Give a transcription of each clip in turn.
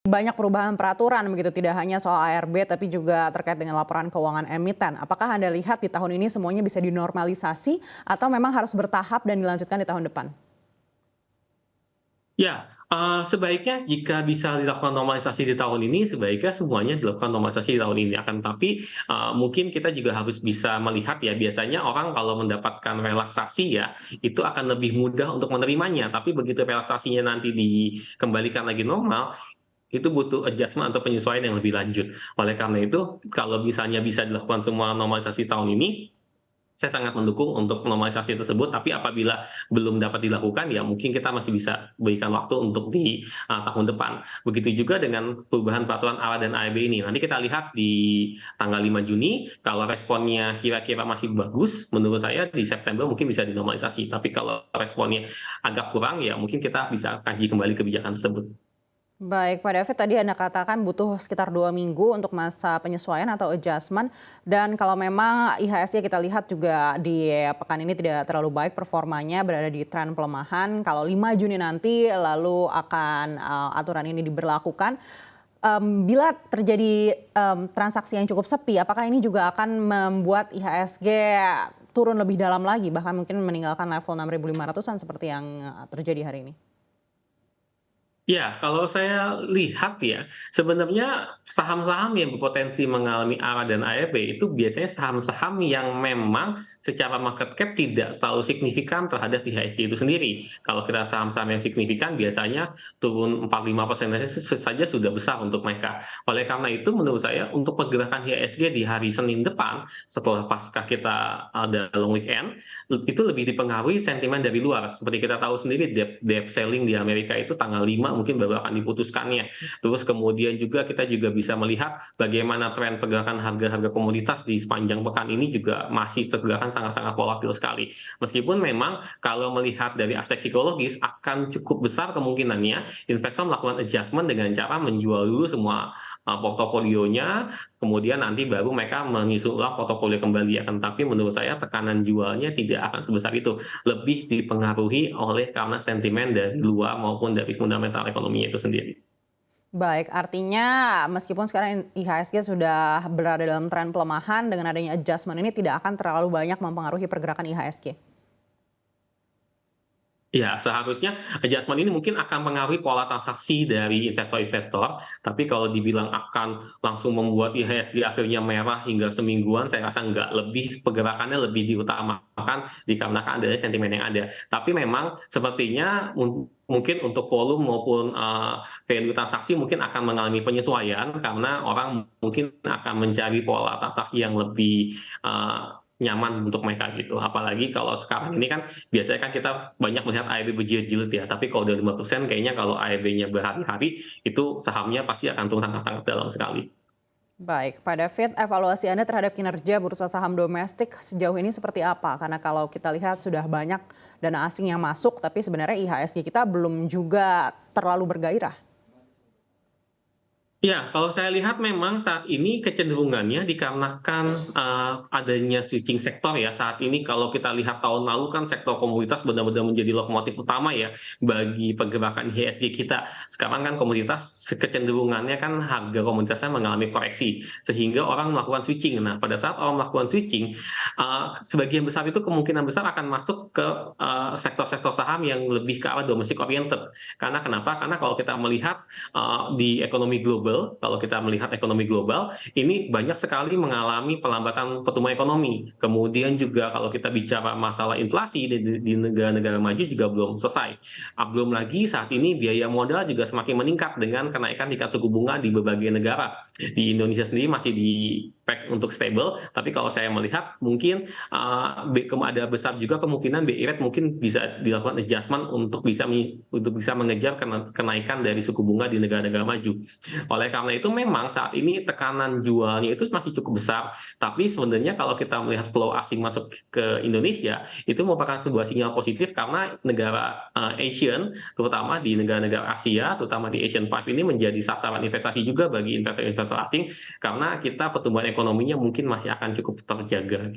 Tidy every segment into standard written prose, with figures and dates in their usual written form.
Banyak perubahan peraturan begitu, tidak hanya soal ARB tapi juga terkait dengan laporan keuangan emiten. Apakah Anda lihat di tahun ini semuanya bisa dinormalisasi atau memang harus bertahap dan dilanjutkan di tahun depan? Ya, sebaiknya jika bisa dilakukan normalisasi di tahun ini, sebaiknya semuanya dilakukan normalisasi di tahun ini. Akan tapi, mungkin kita juga harus bisa melihat ya, biasanya orang kalau mendapatkan relaksasi ya, itu akan lebih mudah untuk menerimanya. Tapi begitu relaksasinya nanti dikembalikan lagi normal, itu butuh adjustment atau penyesuaian yang lebih lanjut. Oleh karena itu, kalau misalnya bisa dilakukan semua normalisasi tahun ini, saya sangat mendukung untuk normalisasi tersebut, tapi apabila belum dapat dilakukan, ya mungkin kita masih bisa berikan waktu untuk di tahun depan. Begitu juga dengan perubahan peraturan ARA dan ARB ini. Nanti kita lihat di tanggal 5 Juni, kalau responnya kira-kira masih bagus, menurut saya di September mungkin bisa dinormalisasi. Tapi kalau responnya agak kurang, ya mungkin kita bisa kaji kembali kebijakan tersebut. Baik, Pak David, tadi Anda katakan butuh sekitar 2 minggu untuk masa penyesuaian atau adjustment. Dan kalau memang IHSG kita lihat juga di pekan ini tidak terlalu baik performanya, berada di tren pelemahan. Kalau 5 Juni nanti lalu akan aturan ini diberlakukan. Bila terjadi transaksi yang cukup sepi, apakah ini juga akan membuat IHSG turun lebih dalam lagi, bahkan mungkin meninggalkan level 6.500-an seperti yang terjadi hari ini? Ya, kalau saya lihat ya, sebenarnya saham-saham yang berpotensi mengalami ARA dan ARB itu biasanya saham-saham yang memang secara market cap tidak selalu signifikan terhadap IHSG itu sendiri. Kalau kita saham-saham yang signifikan biasanya turun 4-5% saja sudah besar untuk mereka. Oleh karena itu menurut saya untuk pergerakan IHSG di hari Senin depan setelah pasca kita ada long weekend, itu lebih dipengaruhi sentimen dari luar. Seperti kita tahu sendiri debt selling di Amerika itu tanggal 5 mungkin baru akan diputuskannya. Terus kemudian juga kita juga bisa melihat bagaimana tren pergerakan harga-harga komoditas di sepanjang pekan ini juga masih pergerakan sangat-sangat volatil sekali. Meskipun memang kalau melihat dari aspek psikologis akan cukup besar kemungkinannya investor melakukan adjustment dengan cara menjual dulu semua portofolionya, kemudian nanti baru mereka menyusun ulang portofolio kembali. Akan tapi menurut saya tekanan jualnya tidak akan sebesar itu, lebih dipengaruhi oleh karena sentimen dari luar maupun dari fundamental ekonominya itu sendiri. Baik, artinya meskipun sekarang IHSG sudah berada dalam tren pelemahan, dengan adanya adjustment ini tidak akan terlalu banyak mempengaruhi pergerakan IHSG. Ya, seharusnya adjustment ini mungkin akan mempengaruhi pola transaksi dari investor-investor, tapi kalau dibilang akan langsung membuat IHSG akhirnya merah hingga semingguan, saya rasa enggak. Lebih pergerakannya lebih diutamakan dikarenakan adanya sentimen yang ada. Tapi memang sepertinya mungkin untuk volume maupun value transaksi mungkin akan mengalami penyesuaian karena orang mungkin akan mencari pola transaksi yang lebih nyaman untuk mereka gitu. Apalagi kalau sekarang ini kan biasanya kan kita banyak melihat ARB berjilid-jilid ya, tapi kalau udah 5% kayaknya kalau ARB-nya berhari-hari, itu sahamnya pasti akan turun sangat-sangat dalam sekali. Baik, Pak David, evaluasi Anda terhadap kinerja bursa saham domestik sejauh ini seperti apa? Karena kalau kita lihat sudah banyak dana asing yang masuk, tapi sebenarnya IHSG kita belum juga terlalu bergairah. Ya, kalau saya lihat memang saat ini kecenderungannya dikarenakan, adanya switching sektor ya. Saat ini kalau kita lihat tahun lalu kan sektor komoditas benar-benar menjadi lokomotif utama ya, bagi pergerakan IHSG kita. Sekarang kan komoditas kecenderungannya kan harga komoditasnya mengalami koreksi, sehingga orang melakukan switching. Nah, pada saat orang melakukan switching, sebagian besar itu kemungkinan besar akan masuk ke, sektor-sektor saham yang lebih ke arah domestic oriented. Karena kenapa? Karena kalau kita melihat, di ekonomi global, kalau kita melihat ekonomi global, ini banyak sekali mengalami pelambatan pertumbuhan ekonomi. Kemudian juga kalau kita bicara masalah inflasi di negara-negara maju juga belum selesai. Belum lagi saat ini biaya modal juga semakin meningkat dengan kenaikan tingkat suku bunga di berbagai negara. Di Indonesia sendiri masih di peg untuk stable, tapi kalau saya melihat mungkin ada besar juga kemungkinan BI rate mungkin bisa dilakukan adjustment untuk bisa mengejar kenaikan dari suku bunga di negara-negara maju. Oleh karena itu memang saat ini tekanan jualnya itu masih cukup besar, tapi sebenarnya kalau kita melihat flow asing masuk ke Indonesia, itu merupakan sebuah sinyal positif karena negara Asian, terutama di negara-negara Asia, terutama di Asian 5 ini menjadi sasaran investasi juga bagi investor-investor asing, karena kita pertumbuhan ekonominya mungkin masih akan cukup terjaga.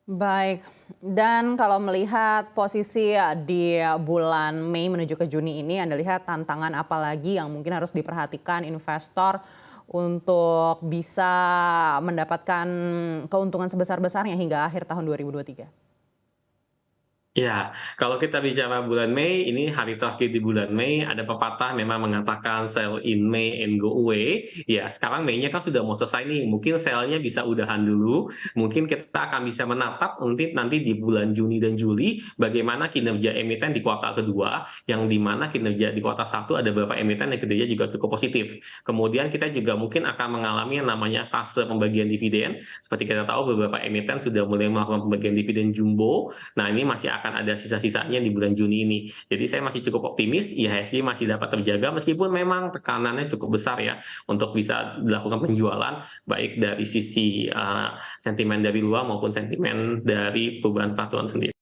Baik, dan kalau melihat posisi di bulan Mei menuju ke Juni ini, Anda lihat tantangan apa lagi yang mungkin harus diperhatikan investor untuk bisa mendapatkan keuntungan sebesar-besarnya hingga akhir tahun 2023? Ya, kalau kita bicara bulan Mei, ini hari terakhir di bulan Mei, ada pepatah memang mengatakan sell in May and go away. Ya, sekarang Mei-nya kan sudah mau selesai nih, mungkin sell-nya bisa udahan dulu, mungkin kita akan bisa menatap nanti di bulan Juni dan Juli, bagaimana kinerja emiten di kuartal kedua, yang di mana kinerja di kuartal satu ada beberapa emiten yang kinerja juga cukup positif. Kemudian kita juga mungkin akan mengalami yang namanya fase pembagian dividen, seperti kita tahu beberapa emiten sudah mulai melakukan pembagian dividen jumbo. Nah, ini masih akan ada sisa-sisanya di bulan Juni ini. Jadi saya masih cukup optimis IHSG masih dapat terjaga meskipun memang tekanannya cukup besar ya untuk bisa dilakukan penjualan baik dari sisi sentimen dari luar maupun sentimen dari perubahan peraturan sendiri.